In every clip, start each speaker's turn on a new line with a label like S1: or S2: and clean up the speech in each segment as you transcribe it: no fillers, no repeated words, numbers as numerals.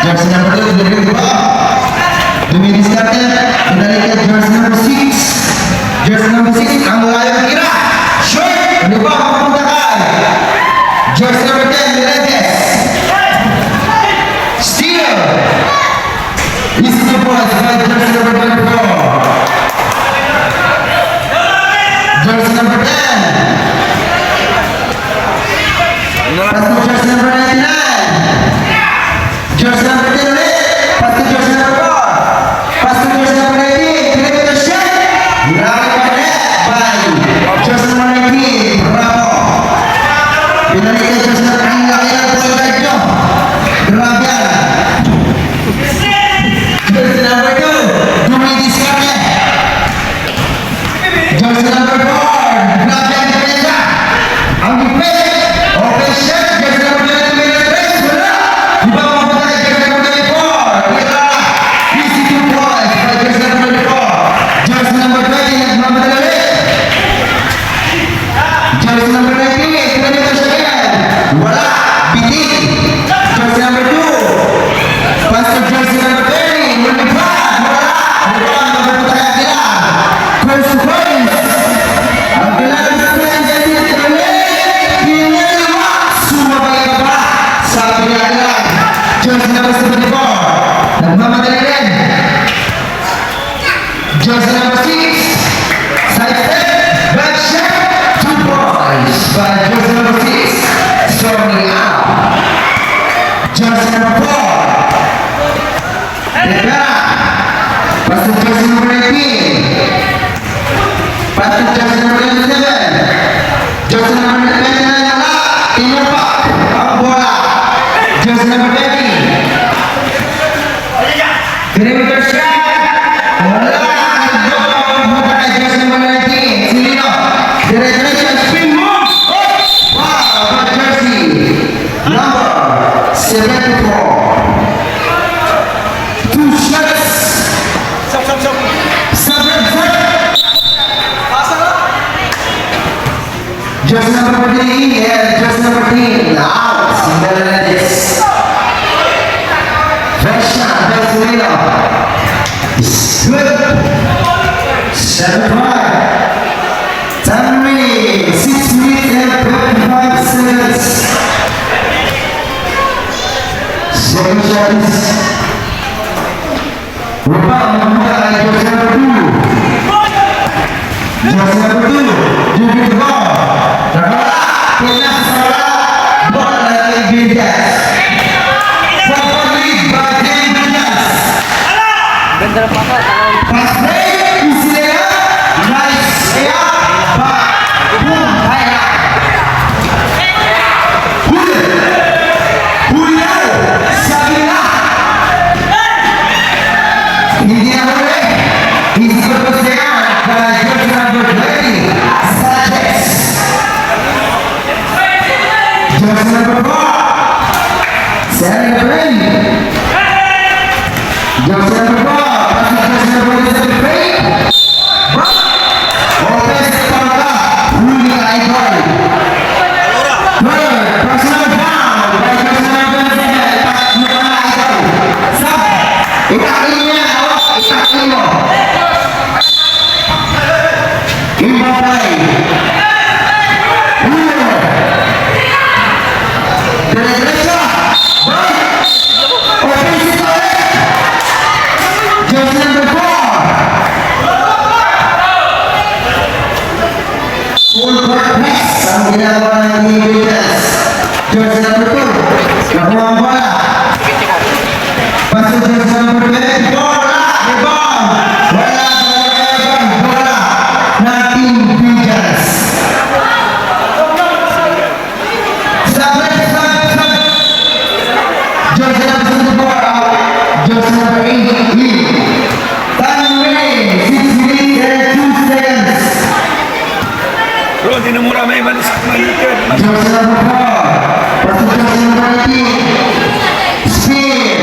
S1: Jersey number 2 dari Dua. Demi discarded, kembali ke jersey number 6. Jersey number 6 Anglayan Kira. Shoot, Dua menggunakan. Jersey number 10 Miretes. Steal. This is the point by jersey number 24. Jersey number 10. Pass to jersey number 99. Jersey number 10 pass to jersey number 4. Pass to jersey number 19. Clear to the shot. By jersey number 19. Bravo. Pinalik ke jersey number 9. Kaya boy back nyo. Grabian. Jersey number 2. Dumi discarded. Jersey number 4. Grabian Teresa. Ang defense. Open shot. Jersey number 20. Miretes. Wala. Di bawah menggunakan jersey number 24. Kira. Easy 2 points by jersey number 24. Jersey number 20. Yang Muhammad Ali. Jersey number 19. Kita di atas sekalian. Wala. Bitin. Jersey number 2. Pass to jersey number 30. Multipan. Wala. Wala. Menggunakan Kira. Close to points. Ang kailangan sa kanya jadi semua bagi bapak satu jalan jersey number 74 dan Muhammad Ali. Jersey number 6 side step back shot 2 points by jersey number 6 Stormy out. Jersey number 4 Debra pass to jersey number 19. Pass to jersey number 27. Jersey number 29 Tinumpak ang bola. Jersey number 20. Perimeter shot. Wala. Menggunakan jersey number 19. Silino. Direction spin move. Wow. Jersey number 74. 2 shots. Seven. Jersey number 14, yeah, jersey number 14, out, Miretes. Fresh shot, Venezuela. It's good. 7-5. Time remaining, 6 minutes and 55 seconds. Second shot is rebound menggunakan jersey number 2. Jersey number 2, Judy Ball. Punya salah bola dari Gidas. Properly by Gidas. Pas break Isila. Nice ya. Boom. Haya. Huya. Sabila. India boleh. Isi berpesekan by jersey number 20. Sanchez. Jersey number 4. Sarah Green. Jersey number 4. Pasang jersey number 23. Opes Parga. Huli Aibol. Third. Personal foul. By jersey number 27. Pasang Aibol. Sab. Itaklinya. Itaklinya. Imbapai. Jersey number 2 nakuha ang bola. Pass to jersey number 20. Bola! Rebound! Wala sa bola na Team Vigas. Jersey number 74 out. Jersey number 8 in. Time remaining 6 minutes and 2 seconds.
S2: Bro, di na mura may malis.
S1: Jersey number 4. Pass to jersey number 19. Speed.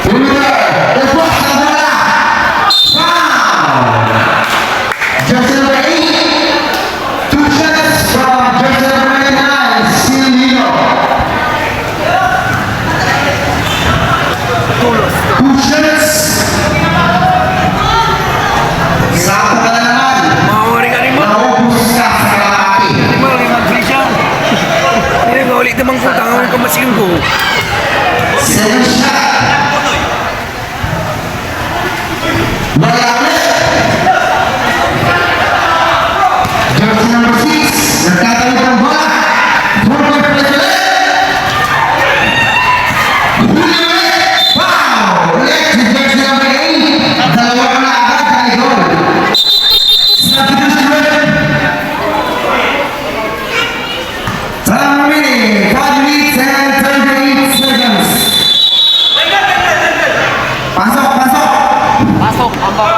S1: Perimeter. Lepas ang bola. Foul. Jersey number 8. 2 shots from jersey number 99. Silvino. Wow! Ulit si jersey number 8. Dalawa na agad ang idol. Substitution. Time remaining 5 minutes and 38 seconds. Pasok, pasok.
S3: Pasok, ambak.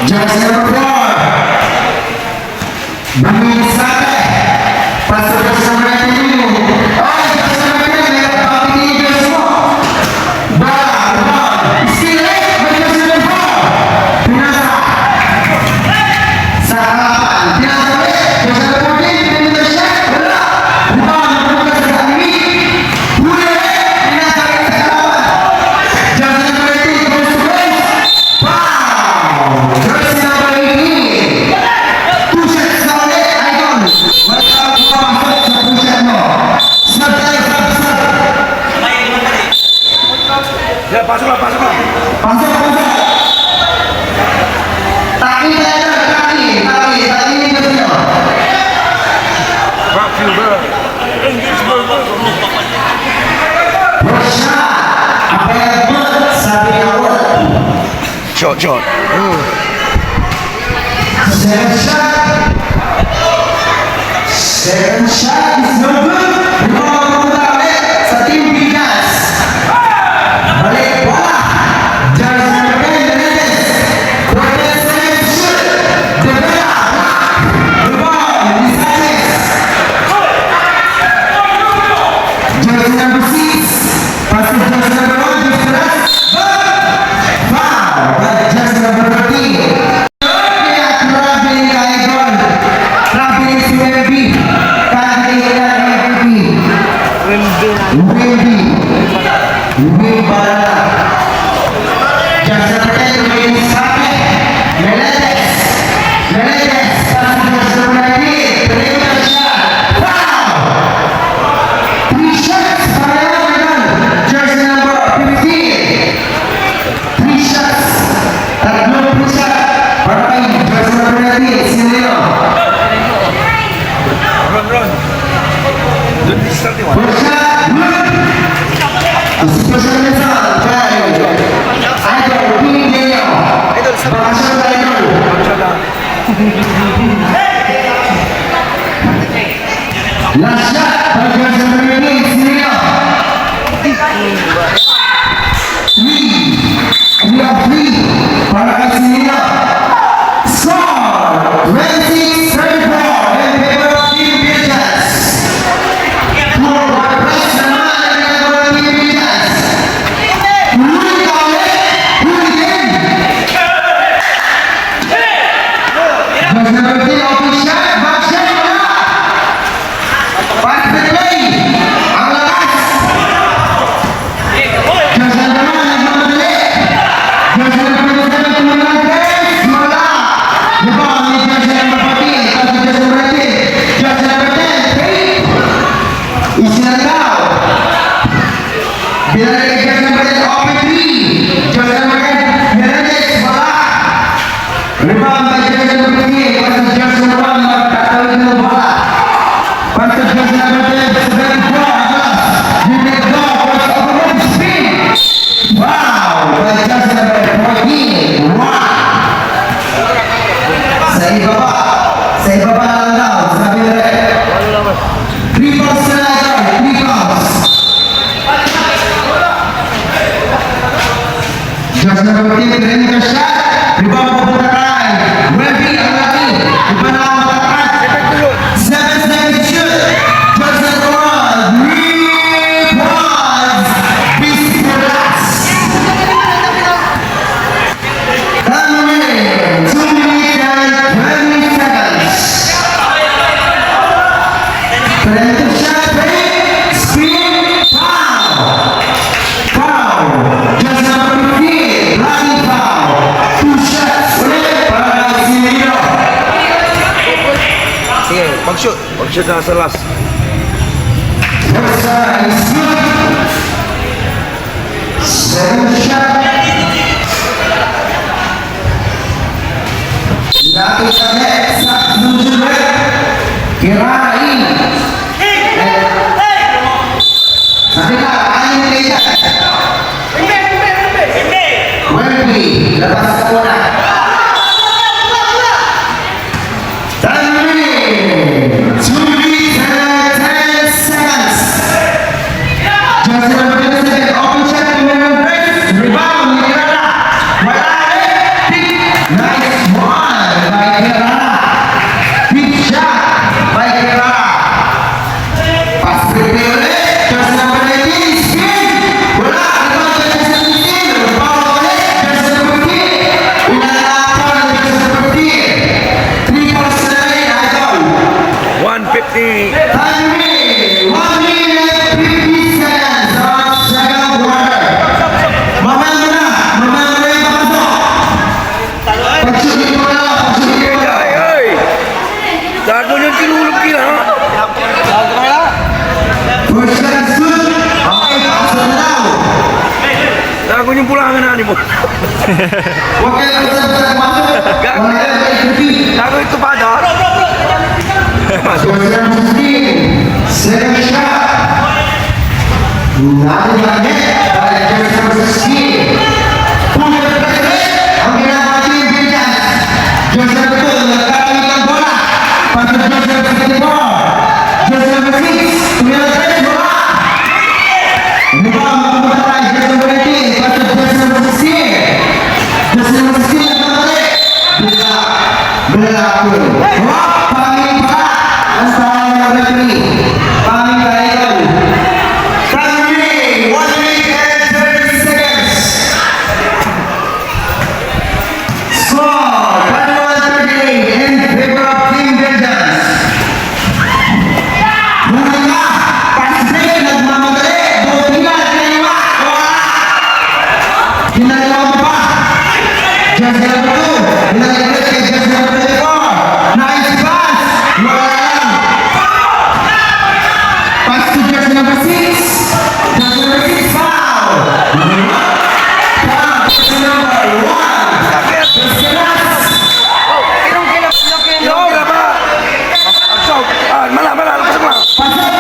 S1: Jersey number 4. Bumi Sate. Pasok jersey number 9. Oh, jersey number 10. Meron pa pinigil semua. Bola, rebound. Still late. Bagi jersey number 4. Pinasa. Sa harapan. Pinasa ulit. Jersey number 14. Pinasa shot. Bola. Rebound. Napunta sa kami. Huli ulit. Pinasa ulit sa harapan. Jersey number 18. Goes to base. Wow! Jersey number 18. Two shots na ulit, idol. Wala kang pumasok sa two shot mo. Snap tayo, snap.
S2: Ya, pasok lah, pasok lah.
S1: Pasok, pasok. Taki tayo, taki dito sa'yo.
S2: Back you, bro.
S1: First shot. Apel good, sabi ni Awal.
S2: Shot, shot.
S1: Second shot is no good. Pumunta ulit sa Team Pinas. Balik bola. Jersey number 10, Menendez. Cortez second shoot. De Vera. Rebound, Lisanes. Jersey number 6. Pass to jersey number 1, Victoras. Foul by jersey number 13. Kaya traveling kay Idol. Traveling si MB. Kaya MB. Wimby. Wimby Barala. Jersey number 10, Wimby Sape. Menendez. Menendez. Pass to jersey number 19. Perimeter shot. Foul! 3 shots para Idol. Jersey number 15. 3 shots. Tatlong push-up para kay jersey number 19. Sino yun?
S2: Run. Don't be starting one.
S1: First shot, good. Institution result, kay Idol, King Deo. Bakasyon kay Idol. Last shot para jersey number 19. Sino yun? We have 3 para kay Sinino. Score 26-34 in favor of Team Pilipinas. Forward press naman ang ginagawa ng Team Pilipinas. Huli ka ulit. Huli din. Jersey number 10, open shot. Back shot, wala. Pass the play. Ang lakas. Jersey number 1, nagmamadali. Jersey number 27, tumalagay. Wala. Rebound ni jersey number 14. Pass to jersey number 10. Jersey number 10, fake. Isinagaw. Binalik kay jersey number 10, open 3. Jersey number 10, Menendez, wala. Rebound by jersey number 15. Pass to jersey number 1, magtatawid ng bola. Pass to jersey number 10, 74. You may go for the overhead spin. Wow! By jersey number 14. Wow! Sa ibaba lang daw. Sabi na rin. 3 balls na lang daw. 3 balls. Jersey number 14, perimeter shot. Rebound po kay Webby, ang laki. Iba na ang matakas. 7-second shoot. Jersey number 1, 3 balls. Victoras. Time remaining 2 minutes and 20 seconds. Perimeter shot, fake, spin, foul. Foul. Jersey number 15, blocking foul. 2 shots ulit para kay Sinino.
S3: Sige, pag-shoot.
S2: Pag-shoot na sa last.
S1: First shot is good. Second shot. Lapit sa net sa susunod. Kirain. Jersey number 27, open shot to Miriam Grace. Rebound, Kirana. Wala eh. Pick. Nice one by Kirana. Big shot by Kirana. Pass to Kirana. Jersey number 19, spin. Wala. Rebound, Jersey number 15. Rebound ulit. Jersey number 15. Pinalapan ng Jersey number 15. 3 points na rin, idol.
S2: 150.
S1: Time remaining. 1 minute 50 seconds of second quarter. Mamaya mo na yung papasok. Pag-shoot mo na.
S2: Ay, ay. Tago niyang tinulog kila, ha?
S1: First second shoot. Okay, pasok na daw.
S2: Tago niyang pulangan na mo.
S1: Huwag kayo pasok. Wala kayo repeat.
S2: Tago ito pa, ha?
S1: First second 15. Second shot. Natin ba net? By first number 16. Puno na kasi ang ginagawa team Villans. Just number 2, nagkakamit ng bola. Pass to just number 54. Just number 6, tumilatay, bola. Rebound, mapupunta tayo. Just number 18. Pass to just number 16. Just number 16, nagkakalik. Bila ako. Pangin pa. Ang tawag ng referee. Pangin pa ito. Time remaining, 1 minute and 30 seconds. Score, 21-38 in favor of Team Vengeance. Muna nga, fast break, nagmamadali. Tingnan, kinaliwa. Kinaliwa mo pa. Just number 2, kinaliwa kay just number 24. Nice pass. Wala lang. Pass to just number 6. Just number 6 foul. Foul, just number 1.
S2: Sakit. Ilong kila ba? Absorb. Ah, mala. Pasok lang.
S1: Pasok.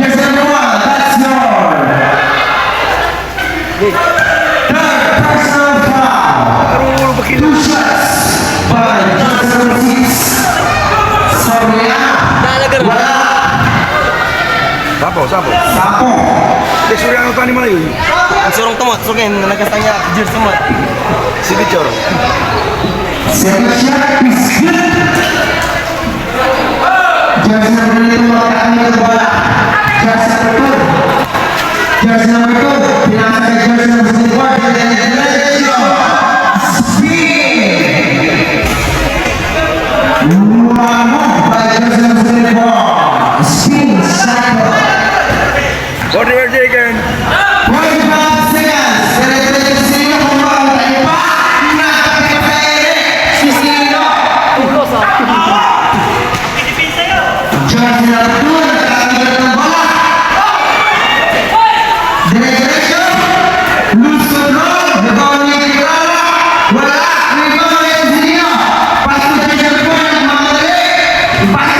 S1: Just number 1. That's your third personal foul.
S2: Karulog ba kila?
S1: 2 shots by just number 6. Sorry wala.
S2: Sapo.
S1: Sapo.
S2: Desuri ang tani mo na yun.
S3: Ang surong tomat, surong nagkastanya jersey tomat.
S2: Signature.
S1: Second shot is good. Jersey number 2 makakamit ng bola. Jersey number 2. Jersey number 2. Pinasa kay jersey number 24. And then speed. Wano by jersey number 24. Spin cycle.
S2: For the air again.
S1: 45 seconds. Dire-diretso si Sino kung makakita pa. Nakakita sa ere. Si Sino. Jersey number 2. Nakakita ng bola. Dire-diretso. Loose control. Rebound ni Kirana. Wala. Rebound ni Sino. Pass to jersey number 4. Nagmamadali. Pass